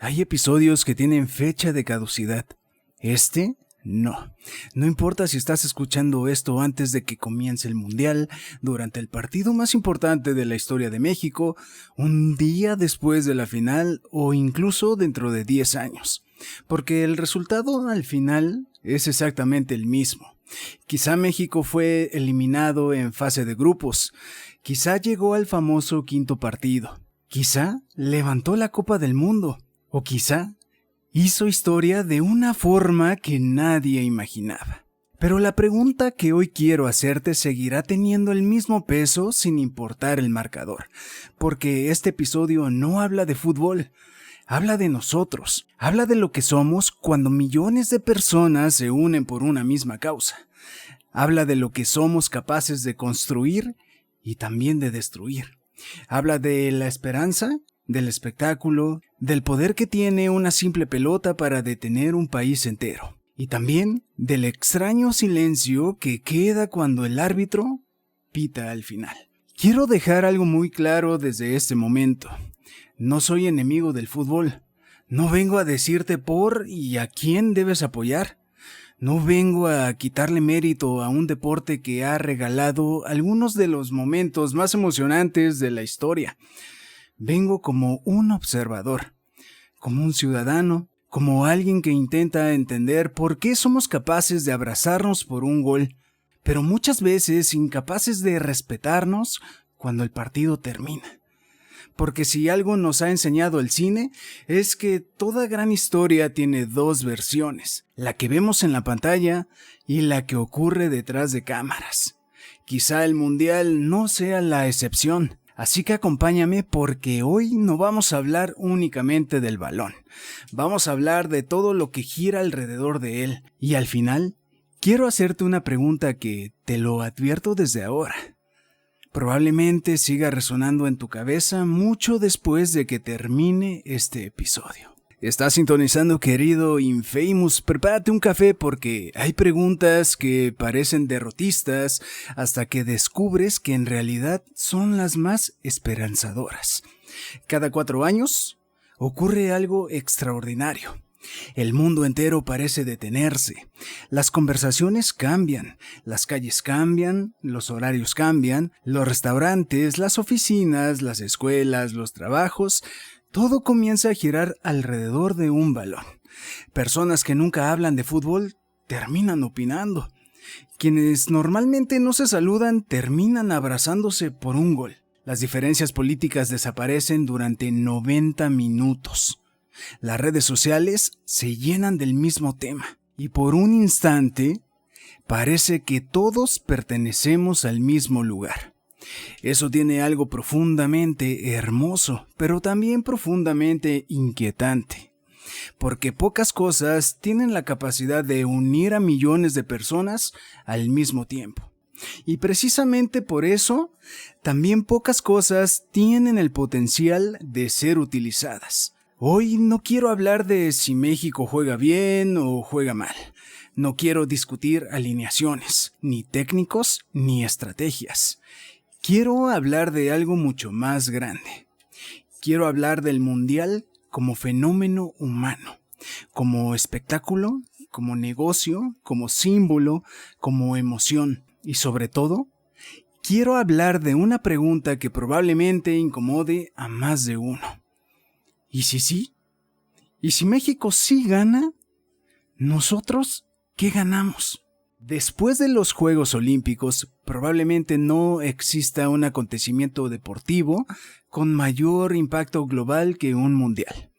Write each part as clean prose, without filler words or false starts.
Hay episodios que tienen fecha de caducidad. Este, no. No importa si estás escuchando esto antes de que comience el Mundial, durante el partido más importante de la historia de México, un día después de la final o incluso dentro de 10 años. Porque el resultado al final es exactamente el mismo. Quizá México fue eliminado en fase de grupos. Quizá llegó al famoso quinto partido. Quizá levantó la Copa del Mundo. O quizá hizo historia de una forma que nadie imaginaba. Pero la pregunta que hoy quiero hacerte seguirá teniendo el mismo peso sin importar el marcador. Porque este episodio no habla de fútbol. Habla de nosotros, habla de lo que somos cuando millones de personas se unen por una misma causa. Habla de lo que somos capaces de construir y también de destruir. Habla de la esperanza, del espectáculo, del poder que tiene una simple pelota para detener un país entero. Y también del extraño silencio que queda cuando el árbitro pita al final. Quiero dejar algo muy claro desde este momento. No soy enemigo del fútbol. No vengo a decirte por y a quién debes apoyar. No vengo a quitarle mérito a un deporte que ha regalado algunos de los momentos más emocionantes de la historia. Vengo como un observador, como un ciudadano, como alguien que intenta entender por qué somos capaces de abrazarnos por un gol, pero muchas veces incapaces de respetarnos cuando el partido termina. Porque si algo nos ha enseñado el cine, es que toda gran historia tiene dos versiones, la que vemos en la pantalla y la que ocurre detrás de cámaras. Quizá el Mundial no sea la excepción, así que acompáñame porque hoy no vamos a hablar únicamente del balón. Vamos a hablar de todo lo que gira alrededor de él. Y al final, quiero hacerte una pregunta que te lo advierto desde ahora. Probablemente siga resonando en tu cabeza mucho después de que termine este episodio. Estás sintonizando, querido Infamous. Prepárate un café porque hay preguntas que parecen derrotistas hasta que descubres que en realidad son las más esperanzadoras. Cada 4 años ocurre algo extraordinario. El mundo entero parece detenerse. Las conversaciones cambian, las calles cambian, los horarios cambian, los restaurantes, las oficinas, las escuelas, los trabajos, todo comienza a girar alrededor de un balón. Personas que nunca hablan de fútbol terminan opinando. Quienes normalmente no se saludan terminan abrazándose por un gol. Las diferencias políticas desaparecen durante 90 minutos. Las redes sociales se llenan del mismo tema y por un instante parece que todos pertenecemos al mismo lugar. Eso tiene algo profundamente hermoso, pero también profundamente inquietante, porque pocas cosas tienen la capacidad de unir a millones de personas al mismo tiempo. Y precisamente por eso, también pocas cosas tienen el potencial de ser utilizadas. Hoy no quiero hablar de si México juega bien o juega mal. No quiero discutir alineaciones, ni técnicos, ni estrategias. Quiero hablar de algo mucho más grande. Quiero hablar del Mundial como fenómeno humano, como espectáculo, como negocio, como símbolo, como emoción. Y sobre todo, quiero hablar de una pregunta que probablemente incomode a más de uno. ¿Y si sí? ¿Y si México sí gana? ¿Nosotros qué ganamos? Después de los Juegos Olímpicos, probablemente no exista un acontecimiento deportivo con mayor impacto global que un mundial.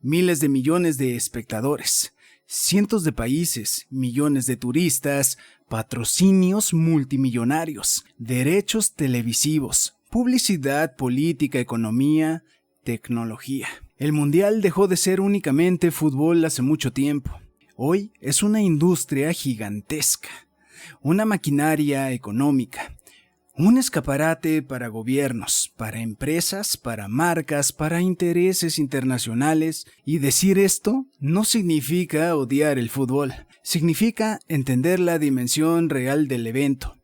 Miles de millones de espectadores, cientos de países, millones de turistas, patrocinios multimillonarios, derechos televisivos, publicidad, política, economía, tecnología. El mundial dejó de ser únicamente fútbol hace mucho tiempo. Hoy es una industria gigantesca, una maquinaria económica, un escaparate para gobiernos, para empresas, para marcas, para intereses internacionales. Y decir esto no significa odiar el fútbol, significa entender la dimensión real del evento.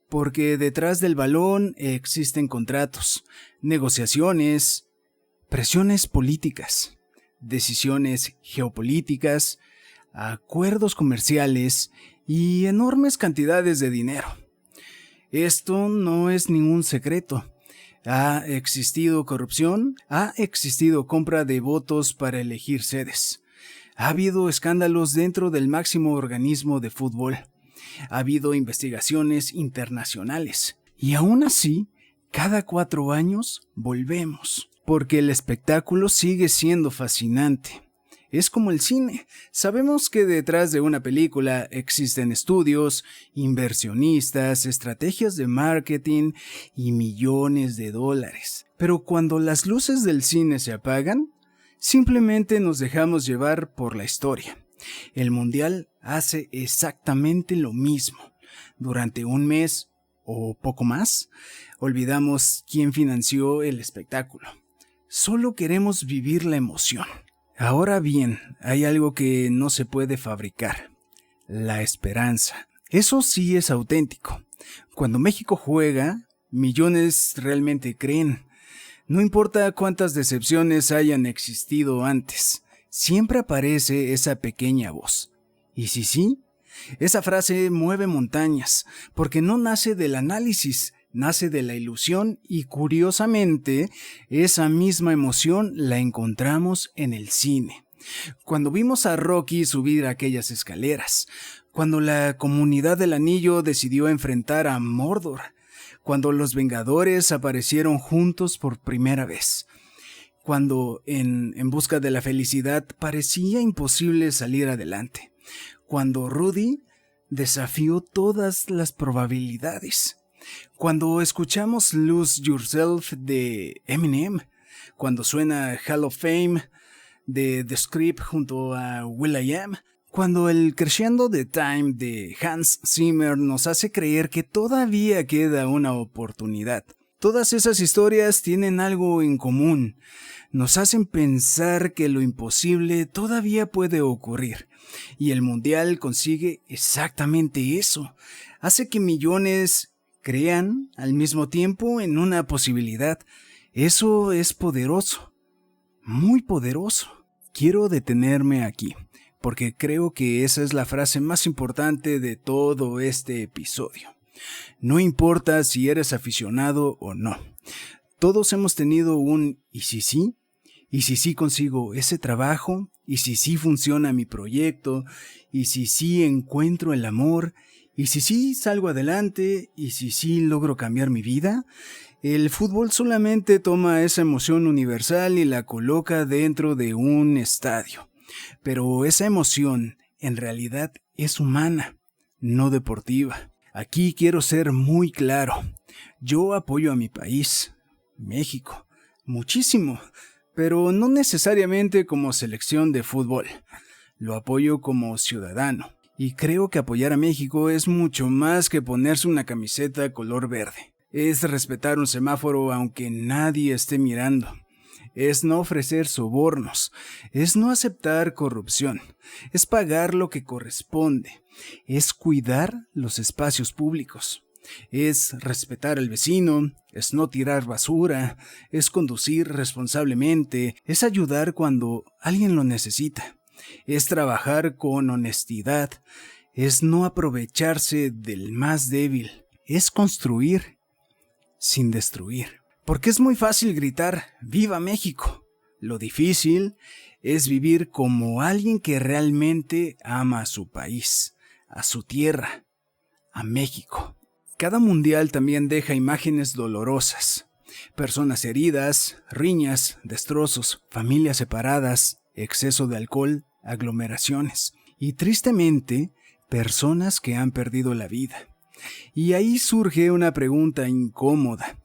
Porque detrás del balón existen contratos, negociaciones, presiones políticas, decisiones geopolíticas, acuerdos comerciales y enormes cantidades de dinero. Esto no es ningún secreto. Ha existido corrupción, ha existido compra de votos para elegir sedes. Ha habido escándalos dentro del máximo organismo de fútbol. Ha habido investigaciones internacionales. Y aún así, cada 4 años volvemos, porque el espectáculo sigue siendo fascinante. Es como el cine. Sabemos que detrás de una película existen estudios, inversionistas, estrategias de marketing y millones de dólares. Pero cuando las luces del cine se apagan, simplemente nos dejamos llevar por la historia. El Mundial hace exactamente lo mismo. Durante un mes o poco más, olvidamos quién financió el espectáculo. Solo queremos vivir la emoción. Ahora bien, hay algo que no se puede fabricar: la esperanza. Eso sí es auténtico. Cuando México juega, millones realmente creen. No importa cuántas decepciones hayan existido antes, siempre aparece esa pequeña voz. ¿Y si sí? Esa frase mueve montañas, porque no nace del análisis, nace de la ilusión y, curiosamente, esa misma emoción la encontramos en el cine. Cuando vimos a Rocky subir aquellas escaleras, cuando la Comunidad del Anillo decidió enfrentar a Mordor, cuando los Vengadores aparecieron juntos por primera vez, cuando en busca de la felicidad parecía imposible salir adelante, cuando Rudy desafió todas las probabilidades, cuando escuchamos Lose Yourself de Eminem, cuando suena Hall of Fame de The Script junto a will.i.am, cuando el Crescendo de Time de Hans Zimmer nos hace creer que todavía queda una oportunidad. Todas esas historias tienen algo en común. Nos hacen pensar que lo imposible todavía puede ocurrir. Y el Mundial consigue exactamente eso. Hace que millones crean al mismo tiempo en una posibilidad. Eso es poderoso. Muy poderoso. Quiero detenerme aquí, porque creo que esa es la frase más importante de todo este episodio. No importa si eres aficionado o no. Todos hemos tenido un ¿y si sí? ¿Y si sí consigo ese trabajo? ¿Y si sí funciona mi proyecto? ¿Y si sí encuentro el amor? ¿Y si sí salgo adelante? ¿Y si sí logro cambiar mi vida? El fútbol solamente toma esa emoción universal y la coloca dentro de un estadio. Pero esa emoción en realidad es humana, no deportiva. Aquí quiero ser muy claro. Yo apoyo a mi país, México, muchísimo, pero no necesariamente como selección de fútbol. Lo apoyo como ciudadano. Y creo que apoyar a México es mucho más que ponerse una camiseta color verde. Es respetar un semáforo aunque nadie esté mirando. Es no ofrecer sobornos, es no aceptar corrupción, es pagar lo que corresponde, es cuidar los espacios públicos, es respetar al vecino, es no tirar basura, es conducir responsablemente, es ayudar cuando alguien lo necesita, es trabajar con honestidad, es no aprovecharse del más débil, es construir sin destruir. Porque es muy fácil gritar ¡Viva México! Lo difícil es vivir como alguien que realmente ama a su país, a su tierra, a México. Cada mundial también deja imágenes dolorosas. Personas heridas, riñas, destrozos, familias separadas, exceso de alcohol, aglomeraciones. Y tristemente, personas que han perdido la vida. Y ahí surge una pregunta incómoda.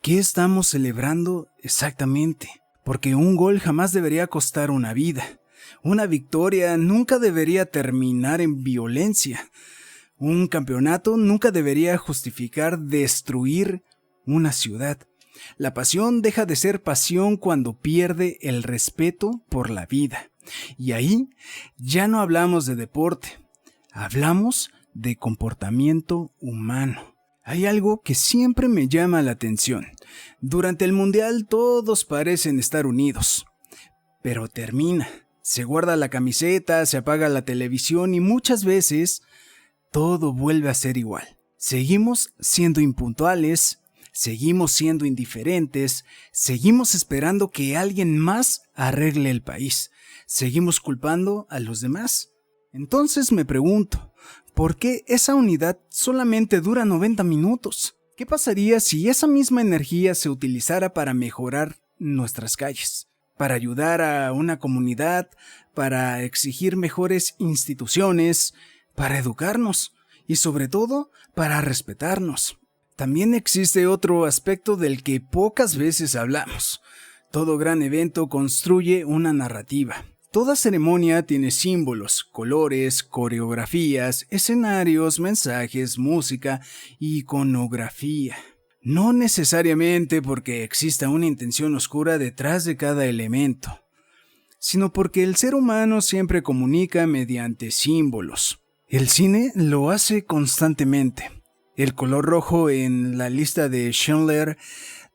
¿Qué estamos celebrando exactamente? Porque un gol jamás debería costar una vida. Una victoria nunca debería terminar en violencia. Un campeonato nunca debería justificar destruir una ciudad. La pasión deja de ser pasión cuando pierde el respeto por la vida. Y ahí ya no hablamos de deporte, hablamos de comportamiento humano. Hay algo que siempre me llama la atención. Durante el Mundial todos parecen estar unidos, pero termina. Se guarda la camiseta, se apaga la televisión y muchas veces todo vuelve a ser igual. Seguimos siendo impuntuales, seguimos siendo indiferentes, seguimos esperando que alguien más arregle el país, seguimos culpando a los demás. Entonces me pregunto, ¿por qué esa unidad solamente dura 90 minutos? ¿Qué pasaría si esa misma energía se utilizara para mejorar nuestras calles, para ayudar a una comunidad, para exigir mejores instituciones, para educarnos y sobre todo para respetarnos? También existe otro aspecto del que pocas veces hablamos. Todo gran evento construye una narrativa. Toda ceremonia tiene símbolos, colores, coreografías, escenarios, mensajes, música, iconografía. No necesariamente porque exista una intención oscura detrás de cada elemento, sino porque el ser humano siempre comunica mediante símbolos. El cine lo hace constantemente. El color rojo en la lista de Schindler,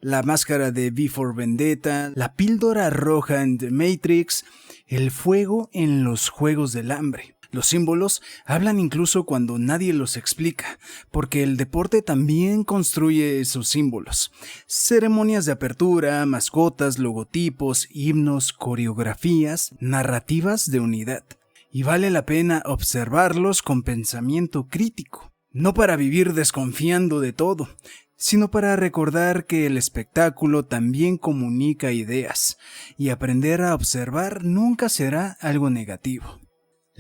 la máscara de V for Vendetta, la píldora roja en The Matrix, el fuego en los Juegos del Hambre. Los símbolos hablan incluso cuando nadie los explica, porque el deporte también construye esos símbolos. Ceremonias de apertura, mascotas, logotipos, himnos, coreografías, narrativas de unidad. Y vale la pena observarlos con pensamiento crítico, no para vivir desconfiando de todo, sino para recordar que el espectáculo también comunica ideas, y aprender a observar nunca será algo negativo.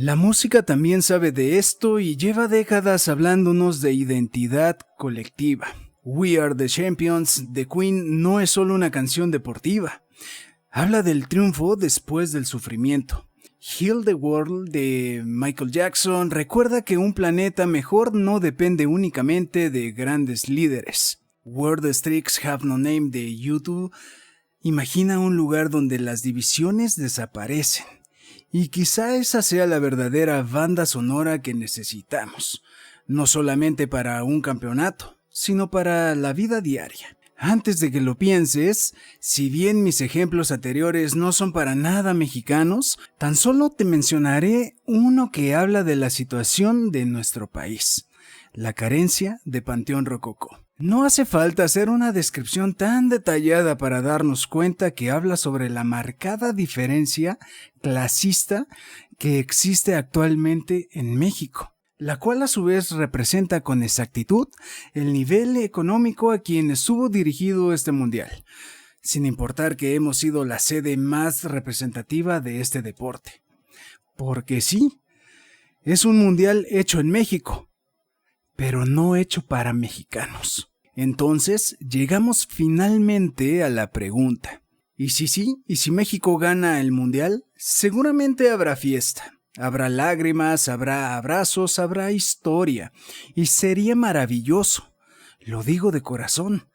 La música también sabe de esto y lleva décadas hablándonos de identidad colectiva. We Are the Champions de Queen no es solo una canción deportiva, habla del triunfo después del sufrimiento. Heal the World de Michael Jackson recuerda que un planeta mejor no depende únicamente de grandes líderes. Where the Streaks Have No Name de U2 imagina un lugar donde las divisiones desaparecen. Y quizá esa sea la verdadera banda sonora que necesitamos, no solamente para un campeonato, sino para la vida diaria. Antes de que lo pienses, si bien mis ejemplos anteriores no son para nada mexicanos, tan solo te mencionaré uno que habla de la situación de nuestro país, la carencia de Panteón Rococó. No hace falta hacer una descripción tan detallada para darnos cuenta que habla sobre la marcada diferencia clasista que existe actualmente en México, la cual a su vez representa con exactitud el nivel económico a quien estuvo dirigido este mundial, sin importar que hemos sido la sede más representativa de este deporte. Porque sí, es un mundial hecho en México, pero no hecho para mexicanos. Entonces, llegamos finalmente a la pregunta. ¿Y si sí? ¿Y si México gana el mundial? Seguramente habrá fiesta. Habrá lágrimas, habrá abrazos, habrá historia. Y sería maravilloso. Lo digo de corazón.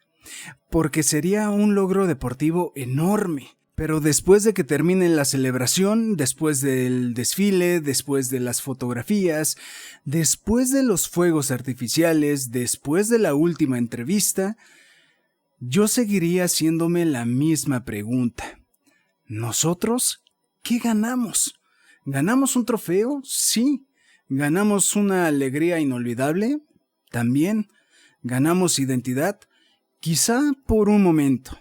Porque sería un logro deportivo enorme. Pero después de que termine la celebración, después del desfile, después de las fotografías, después de los fuegos artificiales, después de la última entrevista, yo seguiría haciéndome la misma pregunta. ¿Nosotros qué ganamos? ¿Ganamos un trofeo? Sí. ¿Ganamos una alegría inolvidable? También. ¿Ganamos identidad? Quizá por un momento.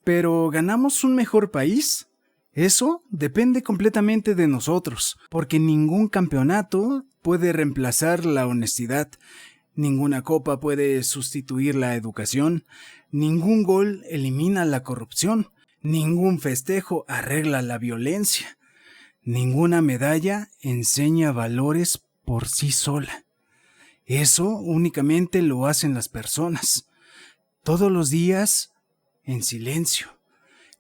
¿Pero ganamos un mejor país? Eso depende completamente de nosotros, porque ningún campeonato puede reemplazar la honestidad, ninguna copa puede sustituir la educación, ningún gol elimina la corrupción, ningún festejo arregla la violencia, ninguna medalla enseña valores por sí sola. Eso únicamente lo hacen las personas, todos los días, en silencio,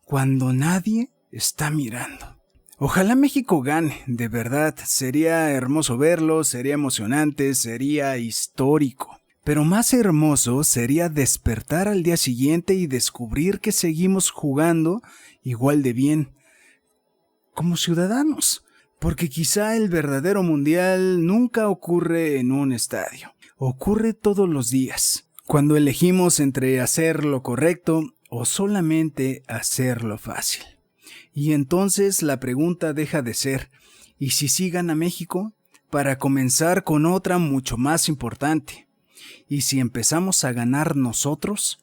cuando nadie está mirando. Ojalá México gane, de verdad, sería hermoso verlo, sería emocionante, sería histórico. Pero más hermoso sería despertar al día siguiente y descubrir que seguimos jugando igual de bien, como ciudadanos. Porque quizá el verdadero mundial nunca ocurre en un estadio, ocurre todos los días, cuando elegimos entre hacer lo correcto o solamente hacerlo fácil. Y entonces la pregunta deja de ser, ¿y si sí gana México? Para comenzar con otra mucho más importante. ¿Y si empezamos a ganar nosotros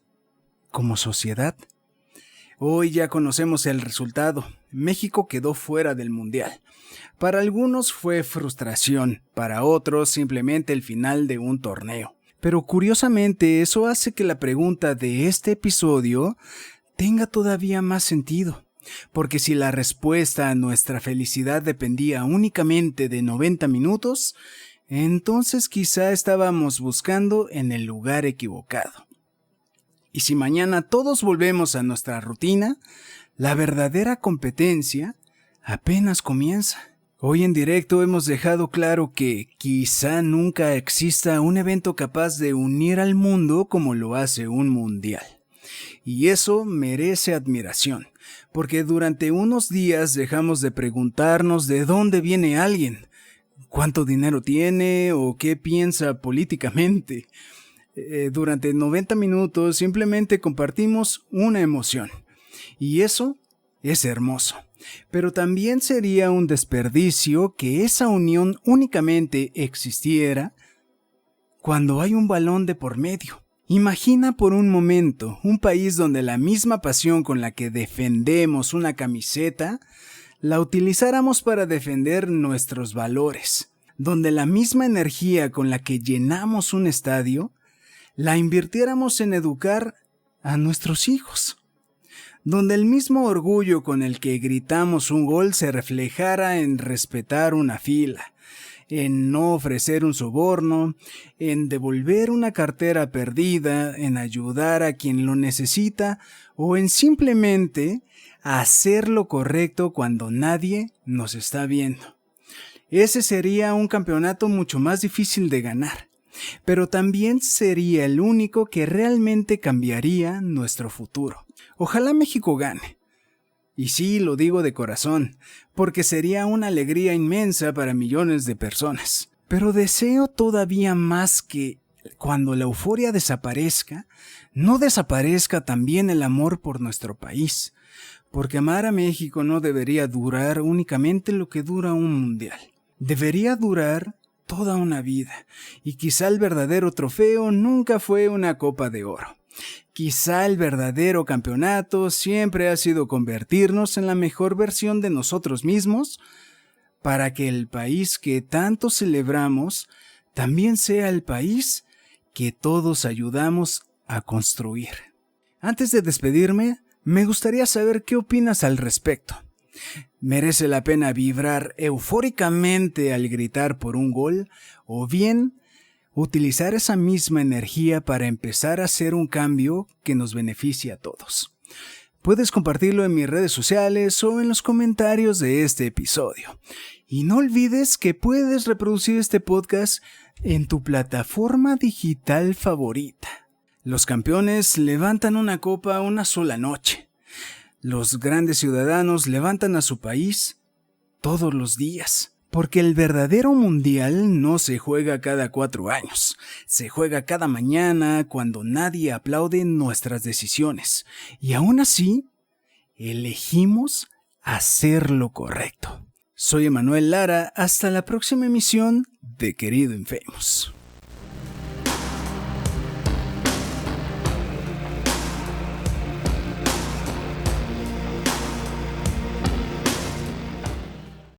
como sociedad? Hoy ya conocemos el resultado. México quedó fuera del Mundial. Para algunos fue frustración, para otros simplemente el final de un torneo. Pero curiosamente eso hace que la pregunta de este episodio tenga todavía más sentido. Porque si la respuesta a nuestra felicidad dependía únicamente de 90 minutos, entonces quizá estábamos buscando en el lugar equivocado. Y si mañana todos volvemos a nuestra rutina, la verdadera competencia apenas comienza. Hoy en directo hemos dejado claro que quizá nunca exista un evento capaz de unir al mundo como lo hace un mundial. Y eso merece admiración, porque durante unos días dejamos de preguntarnos de dónde viene alguien, cuánto dinero tiene o qué piensa políticamente. Durante 90 minutos simplemente compartimos una emoción. Y eso es hermoso. Pero también sería un desperdicio que esa unión únicamente existiera cuando hay un balón de por medio. Imagina por un momento un país donde la misma pasión con la que defendemos una camiseta la utilizáramos para defender nuestros valores, donde la misma energía con la que llenamos un estadio la invirtiéramos en educar a nuestros hijos, donde el mismo orgullo con el que gritamos un gol se reflejara en respetar una fila, en no ofrecer un soborno, en devolver una cartera perdida, en ayudar a quien lo necesita o en simplemente hacer lo correcto cuando nadie nos está viendo. Ese sería un campeonato mucho más difícil de ganar, pero también sería el único que realmente cambiaría nuestro futuro. Ojalá México gane. Y sí, lo digo de corazón, porque sería una alegría inmensa para millones de personas. Pero deseo todavía más que cuando la euforia desaparezca, no desaparezca también el amor por nuestro país. Porque amar a México no debería durar únicamente lo que dura un mundial. Debería durar toda una vida. Y quizá el verdadero trofeo nunca fue una copa de oro. Quizá el verdadero campeonato siempre ha sido convertirnos en la mejor versión de nosotros mismos para que el país que tanto celebramos también sea el país que todos ayudamos a construir. Antes de despedirme, me gustaría saber qué opinas al respecto. ¿Merece la pena vibrar eufóricamente al gritar por un gol o bien utilizar esa misma energía para empezar a hacer un cambio que nos beneficie a todos? Puedes compartirlo en mis redes sociales o en los comentarios de este episodio. Y no olvides que puedes reproducir este podcast en tu plataforma digital favorita. Los campeones levantan una copa una sola noche. Los grandes ciudadanos levantan a su país todos los días. Porque el verdadero mundial no se juega cada 4 años, se juega cada mañana cuando nadie aplaude nuestras decisiones. Y aún así, elegimos hacer lo correcto. Soy Emanuel Lara, hasta la próxima emisión de Querido Infamous.